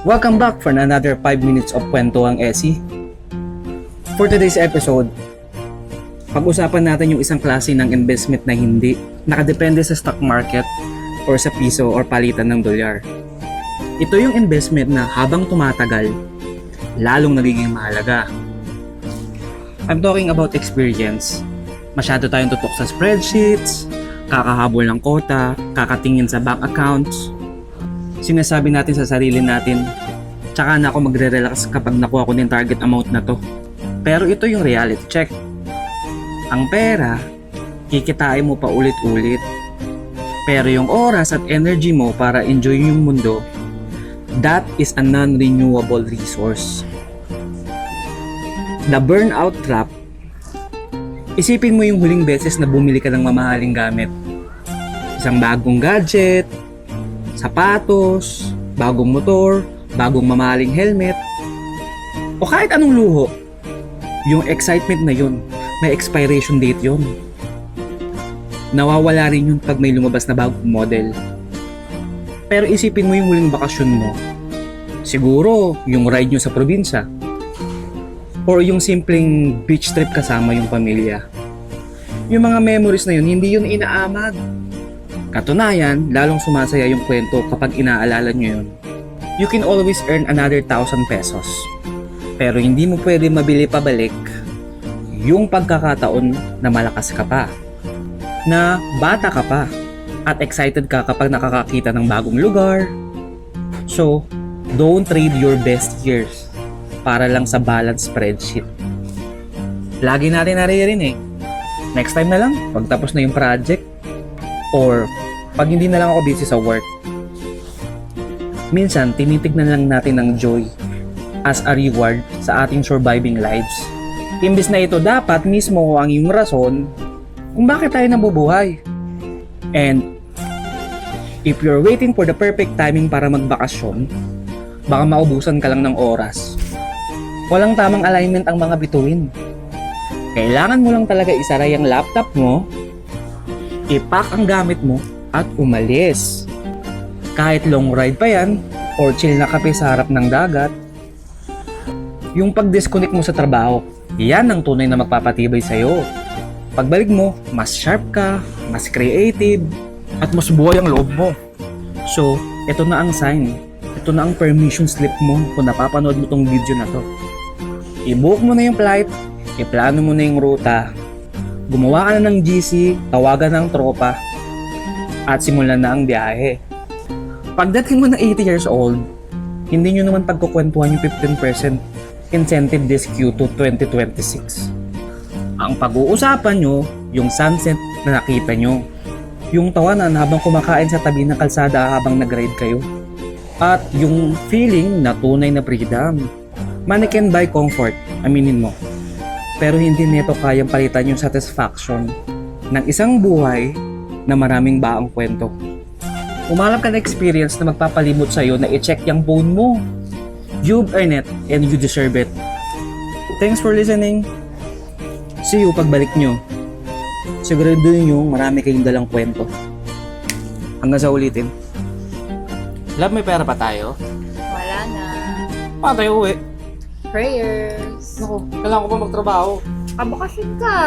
Welcome back for another 5 minutes of Kwentuhang Esi. For today's episode, pag-usapan natin yung isang klase ng investment na hindi nakadepende sa stock market or sa piso or palitan ng dolyar. Ito yung investment na habang tumatagal, lalong nagiging mahalaga. I'm talking about experience. Masyado tayong tutok sa spreadsheets, kakahabol ng quota, kakatingin sa bank accounts. Sinasabi natin sa sarili natin, tsaka na ako magre-relax kapag nakuha ko ng target amount na to. Pero ito yung reality check. Ang pera, kikitain mo pa ulit-ulit. Pero yung oras at energy mo para enjoy yung mundo, that is a non-renewable resource. The burnout trap. Isipin mo yung huling beses na bumili ka ng mamahaling gamit. Isang bagong gadget, sapatos, bagong motor, bagong mamahaling helmet, o kahit anong luho. Yung excitement na yun, may expiration date yun. Nawawala rin yun pag may lumabas na bagong model. Pero isipin mo yung huling bakasyon mo. Siguro, yung ride nyo sa probinsya. Or yung simpleng beach trip kasama yung pamilya. Yung mga memories na yun, hindi yun inaamag. Katunayan, lalong sumasaya yung kwento kapag inaalala nyo yun. You can always earn another 1,000 pesos. Pero hindi mo pwede mabili pabalik yung pagkakataon na malakas ka pa. Na bata ka pa. At excited ka kapag nakakakita ng bagong lugar. So, don't trade your best years para lang sa balance spreadsheet. Lagi natin naririnig. Next time na lang, pagtapos na yung project. Or pag hindi na lang ako busy sa work. Minsan, tinitignan lang natin ang joy as a reward sa ating surviving lives. Imbis na ito dapat mismo ang iyong rason kung bakit tayo nabubuhay. And if you're waiting for the perfect timing para magbakasyon, baka maubusan ka lang ng oras. Walang tamang alignment ang mga bituin. Kailangan mo lang talaga isaray ang laptop mo, i-pack ang gamit mo, at umalis. Kahit long ride pa yan, or chill na kape sa harap ng dagat, yung pag-disconnect mo sa trabaho, yan ang tunay na magpapatibay sa'yo. Pagbalik mo, mas sharp ka, mas creative, at mas buhay ang loob mo. So, ito na ang sign. Ito na ang permission slip mo kung napapanood mo tong video na to. I-book mo na yung flight, i-plano mo na yung ruta, gumawa ka na ng GC, tawagan ng tropa, at simulan na ang biyahe. Pagdating mo na 80 years old, hindi nyo naman pagkukwentuhan yung 15% incentive this Q2 2026. Ang pag-uusapan nyo, yung sunset na nakita nyo, yung tawanan habang kumakain sa tabi ng kalsada habang nag-ride kayo, at yung feeling na tunay na freedom. Money can buy comfort, aminin mo. Pero hindi nito kayang palitan yung satisfaction ng isang buhay na maraming baang kwento. Umalap ka na experience na magpapalimot sa'yo na i-check yung phone mo. You've earned it and you deserve it. Thanks for listening. See you pagbalik nyo. Siguraduhin nyo marami kayong dalang kwento. Hanggang sa ulitin. Love, may pera pa tayo? Wala na. Paano tayo uwi? Prayers. Naku, kailangan ko pa magtrabaho. Kabakasyon ka.